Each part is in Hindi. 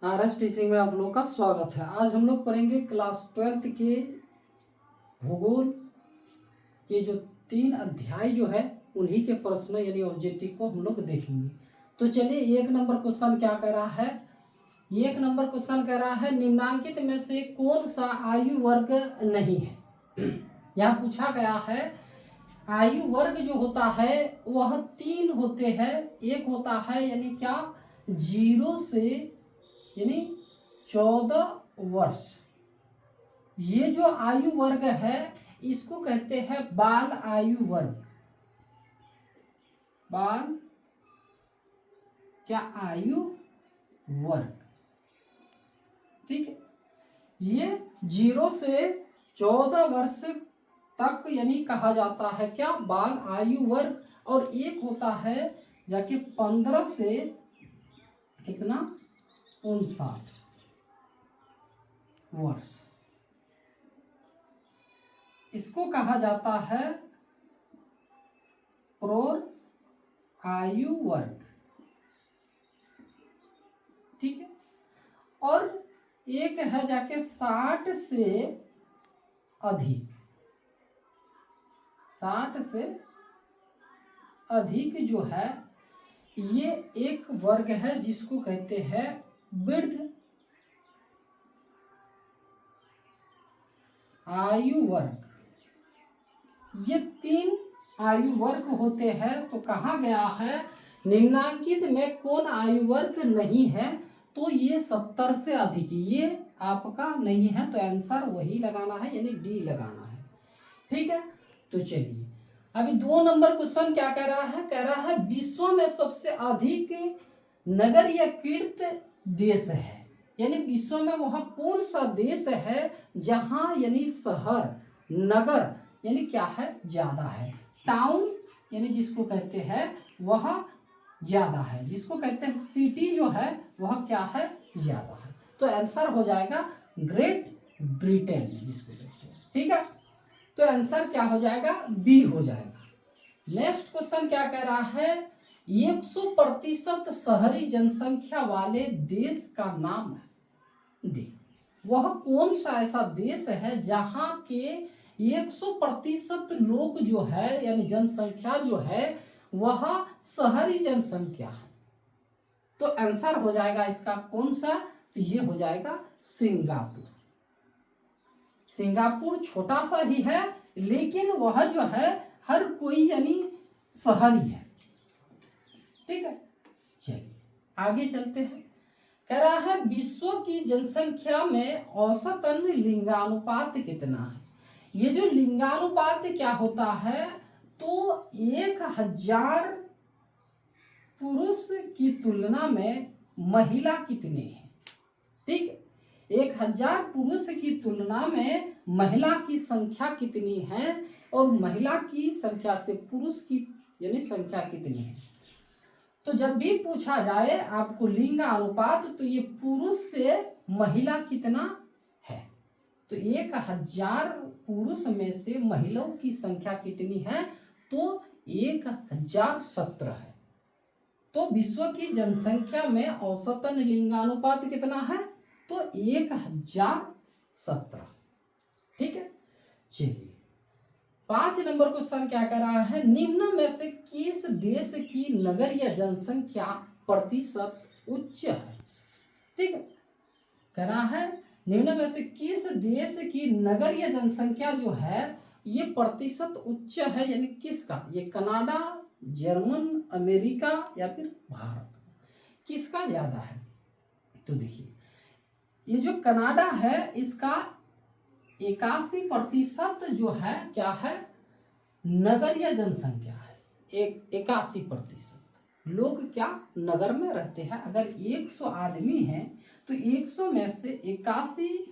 आरएस टीचिंग में आप लोगों का स्वागत है। आज हम लोग पढ़ेंगे क्लास 12th के भूगोल के जो 3 अध्याय जो है उन्हीं के प्रश्न यानी ऑब्जेक्टिव को हम लोग देखेंगे। तो चलिए 1 नंबर क्वेश्चन क्या कह रहा है। 1 नंबर क्वेश्चन कह रहा है निम्नांकित में से कौन सा आयु वर्ग नहीं है। यहाँ पूछा गया है आयु वर्ग जो होता है वह 3 होते हैं। एक होता है यानी क्या 0 से यानी 14 वर्ष। ये जो आयु वर्ग है इसको कहते हैं बाल आयु वर्ग। बाल क्या आयु वर्ग, ठीक है। ये 0 से 14 वर्ष तक यानी कहा जाता है क्या बाल आयु वर्ग। और एक होता है जाके 15 से कितना 59 वर्ष, इसको कहा जाता है प्रौढ़ आयु वर्ग, ठीक है। और एक है जाके 60 से अधिक, 60 से अधिक जो है ये एक वर्ग है जिसको कहते हैं वृद्ध आयु वर्ग। ये 3 आयु वर्ग होते हैं। तो कहा गया है निम्नांकित में कौन आयु वर्ग नहीं है, तो ये 70 से अधिक, ये आपका नहीं है। तो आंसर वही लगाना है यानी डी लगाना है, ठीक है। तो चलिए अभी 2 नंबर क्वेश्चन क्या कह रहा है। कह रहा है विश्व में सबसे अधिक नगर या कीर्त देश है, यानी विश्व में वह कौन सा देश है जहां यानी शहर नगर यानी क्या है ज्यादा है। टाउन यानी जिसको कहते हैं वह ज्यादा है, जिसको कहते हैं सिटी जो है वह क्या है ज्यादा है। तो आंसर हो जाएगा ग्रेट ब्रिटेन जिसको कहते हैं, ठीक है। तो आंसर क्या हो जाएगा बी हो जाएगा। नेक्स्ट क्वेश्चन क्या कह रहा है 100% शहरी जनसंख्या वाले देश का नाम दे। वह कौन सा ऐसा देश है जहां के 100% लोग जो है यानी जनसंख्या जो है वह शहरी जनसंख्या है। तो आंसर हो जाएगा इसका कौन सा, तो ये हो जाएगा सिंगापुर। सिंगापुर छोटा सा ही है लेकिन वह जो है हर कोई यानी शहरी है, ठीक है। चलिए आगे चलते हैं। कह रहा है विश्व की जनसंख्या में औसतन लिंगानुपात कितना है। ये जो लिंगानुपात क्या होता है, तो 1000 पुरुष की तुलना में महिला कितने हैं, ठीक। 1000 पुरुष की तुलना में महिला की संख्या कितनी है और महिला की संख्या से पुरुष की यानी संख्या कितनी है। तो जब भी पूछा जाए आपको लिंग अनुपात, तो ये पुरुष से महिला कितना है, तो 1000 पुरुष में से महिलाओं की संख्या कितनी है, तो 1017 है। तो विश्व की जनसंख्या में औसतन लिंगानुपात कितना है, तो 1017, ठीक है। चलिए 5 नंबर क्वेश्चन क्या कर रहा है निम्न में से किस देश की नगर या जनसंख्या प्रतिशत उच्च है, ठीक है। कह रहा है निम्न में से किस देश की नगर या जनसंख्या जो है ये प्रतिशत उच्च है, यानी किसका, ये कनाडा जर्मन अमेरिका या फिर भारत, किसका ज्यादा है। तो देखिए ये जो कनाडा है इसका 81% जो है क्या है नगर या जनसंख्या है। 81% लोग क्या नगर में रहते हैं। अगर 100 आदमी हैं तो 100 में से 81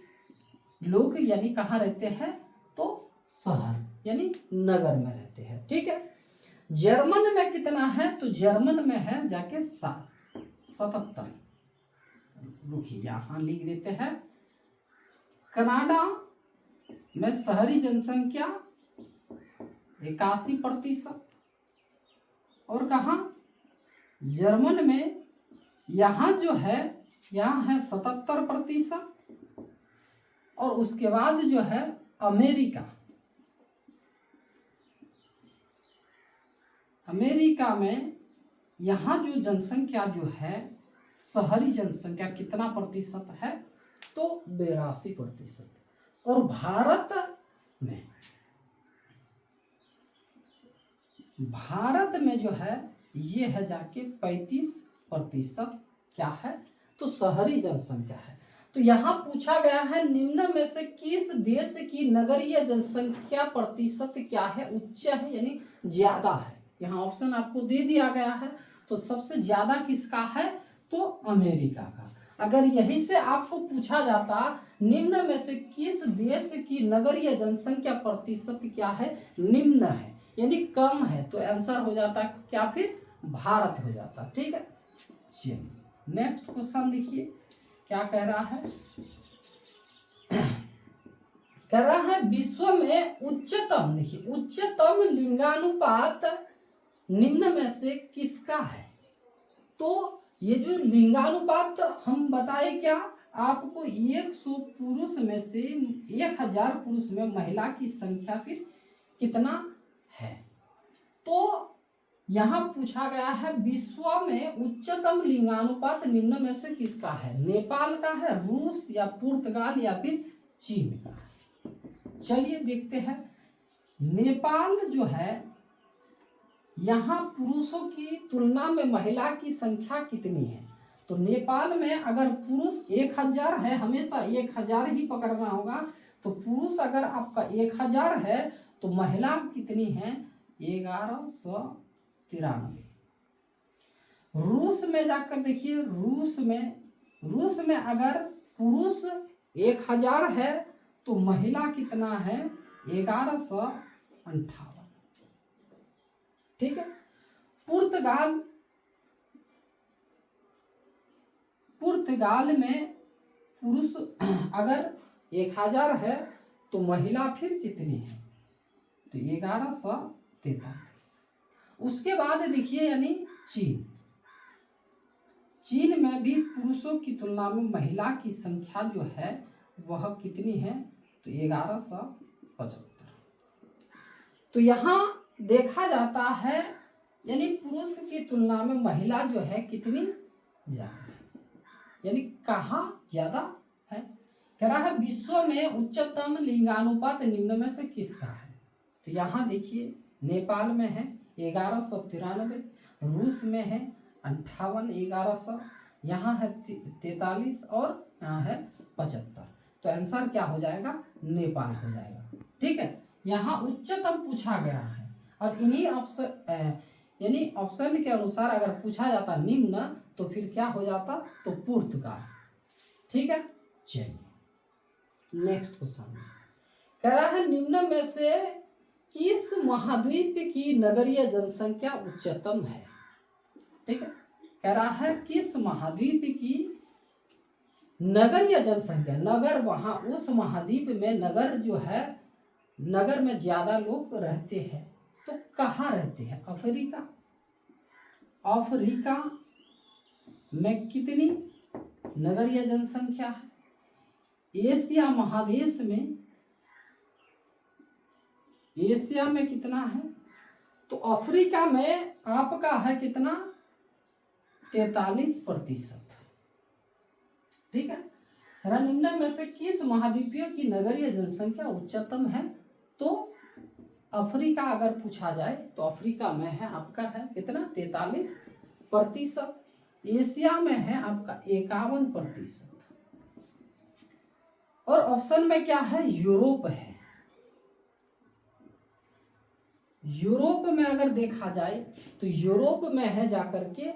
लोग यानी कहाँ रहते हैं, तो शहर यानी नगर में रहते हैं, ठीक है। जर्मन में कितना है, तो जर्मन में है जाके 77। रुकिए यहां लिख देते हैं। कनाडा में शहरी जनसंख्या 81%, और कहा जर्मन में यहाँ जो है यहाँ है 77%। और उसके बाद जो है अमेरिका, अमेरिका में यहाँ जो जनसंख्या जो है, शहरी जनसंख्या कितना प्रतिशत है, तो 82%। और भारत में जो है ये है जाके 35% क्या है, तो शहरी जनसंख्या है। तो यहाँ पूछा गया है निम्न में से किस देश की नगरीय जनसंख्या प्रतिशत क्या है, उच्च है यानी ज्यादा है। यहाँ ऑप्शन आपको दे दिया गया है। तो सबसे ज्यादा किसका है, तो अमेरिका का। अगर यही से आपको पूछा जाता निम्न में से किस देश की नगरीय जनसंख्या प्रतिशत क्या है, निम्न है यानी कम है, तो आंसर हो जाता क्या, फिर भारत हो जाता। ठीक है, चलिए नेक्स्ट क्वेश्चन देखिए क्या कह रहा है। कह रहा है विश्व में उच्चतम, देखिए उच्चतम लिंगानुपात निम्न में से किसका है। तो ये जो लिंगानुपात हम बताए क्या आपको, 100 पुरुष में से 1000 पुरुष में महिला की संख्या फिर कितना है। तो यहाँ पूछा गया है विश्व में उच्चतम लिंगानुपात निम्न में से किसका है, नेपाल का है, रूस या पुर्तगाल या फिर चीन का है। चलिए देखते हैं नेपाल जो है, यहाँ पुरुषों की तुलना में महिला की संख्या कितनी है। तो नेपाल में अगर पुरुष 1000 है, हमेशा 1000 ही पकड़ना होगा। तो पुरुष अगर आपका 1000 है तो महिला कितनी है, 1193। रूस में जाकर देखिए, रूस में अगर पुरुष 1000 है तो महिला कितना है, 1158। ठीक है, पुर्तगाल में पुरुष अगर 1000 है तो महिला फिर कितनी है, तो 1143। उसके बाद देखिए यानी चीन में भी पुरुषों की तुलना में महिला की संख्या जो है वह कितनी है, तो 1175। तो यहाँ देखा जाता है यानी पुरुष की तुलना में महिला जो है कितनी ज्यादा है, यानी कहाँ ज्यादा है। कह रहा है विश्व में उच्चतम लिंगानुपात निम्न में से किसका है। तो यहाँ देखिए नेपाल में है 1193, रूस में है 58 1100, यहाँ है 43 और यहाँ है 75। तो आंसर क्या हो जाएगा, नेपाल हो जाएगा। ठीक है, यहाँ उच्चतम पूछा गया है और इन्हीं ऑप्शन यानी ऑप्शन के अनुसार अगर पूछा जाता निम्न तो फिर क्या हो जाता, तो पुर्तगाल। ठीक है, चलिए नेक्स्ट क्वेश्चन कह रहा है निम्न में से किस महाद्वीप की नगरीय जनसंख्या उच्चतम है। ठीक है, कह रहा है किस महाद्वीप की नगरीय जनसंख्या, नगर वहां उस महाद्वीप में नगर जो है, नगर में ज्यादा लोग रहते हैं। तो कहाँ रहते हैं, अफ्रीका में कितनी नगरीय जनसंख्या है, एशिया महादेश में, एशिया में कितना है, तो अफ्रीका में आपका है कितना, 43%। ठीक है, निम्न में से किस महाद्वीपीय की नगरीय जनसंख्या उच्चतम है। तो अफ्रीका अगर पूछा जाए तो अफ्रीका में है आपका है कितना, 43%। एशिया में है आपका 51%। और ऑप्शन में क्या है, यूरोप है। यूरोप में अगर देखा जाए तो यूरोप में है जाकर के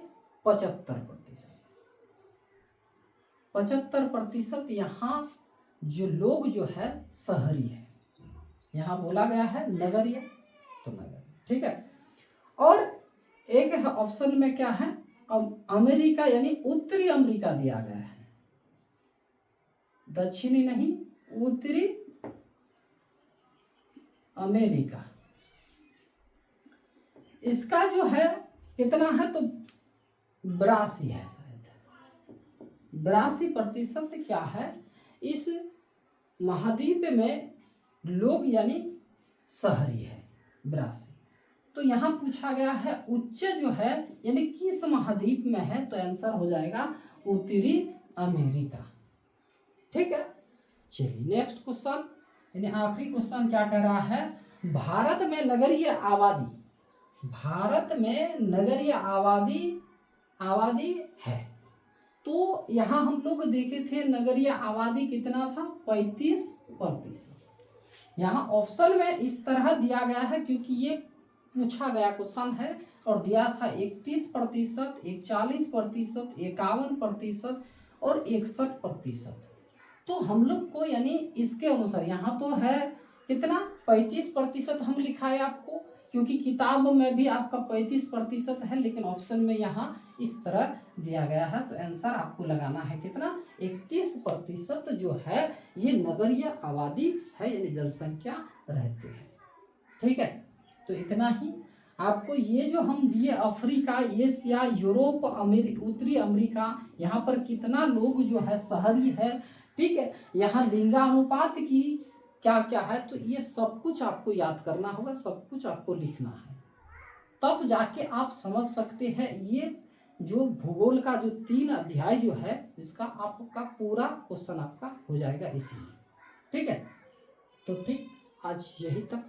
75%। यहाँ जो लोग जो है शहरी है, यहाँ बोला गया है नगरीय, तो नगर। ठीक है, और एक है ऑप्शन में क्या है, अब अमेरिका यानी उत्तरी अमेरिका दिया गया है, दक्षिणी नहीं, उत्तरी अमेरिका। इसका जो है कितना है, तो 82 है शायद, 82% क्या है, इस महाद्वीप में लोग यानी शहरी है 82। तो यहाँ पूछा गया है उच्च जो है यानी किस महाद्वीप में है, तो आंसर हो जाएगा उत्तरी अमेरिका। ठीक है, चलिए नेक्स्ट क्वेश्चन यानी आखिरी क्वेश्चन क्या कह रहा है, भारत में नगरीय आबादी, भारत में नगरीय आबादी है। तो यहाँ हम लोग देखे थे नगरीय आबादी कितना था, 35%। यहाँ ऑप्शन में इस तरह दिया गया है क्योंकि ये पूछा गया क्वेश्चन है और दिया था 31%, 41%, 51% और 61%। तो हम लोग को यानी इसके अनुसार यहाँ तो है कितना 35% हम लिखाए आपको, क्योंकि किताब में भी आपका 35% है, लेकिन ऑप्शन में यहाँ इस तरह दिया गया है। तो आंसर आपको लगाना है कितना, 31% जो है ये नगरीय आबादी है यानी जनसंख्या रहती है। ठीक है, तो इतना ही आपको ये जो हम दिए अफ्रीका, एशिया, यूरोप, उत्तरी अमेरिका, यहाँ पर कितना लोग जो है शहरी है। ठीक है, यहाँ लिंगानुपात की क्या क्या है, तो ये सब कुछ आपको याद करना होगा, सब कुछ आपको लिखना है, तब जाके आप समझ सकते हैं। ये जो भूगोल का जो 3 अध्याय जो है इसका आपका पूरा क्वेश्चन आपका हो जाएगा इसमें। ठीक है, तो ठीक आज यही तक।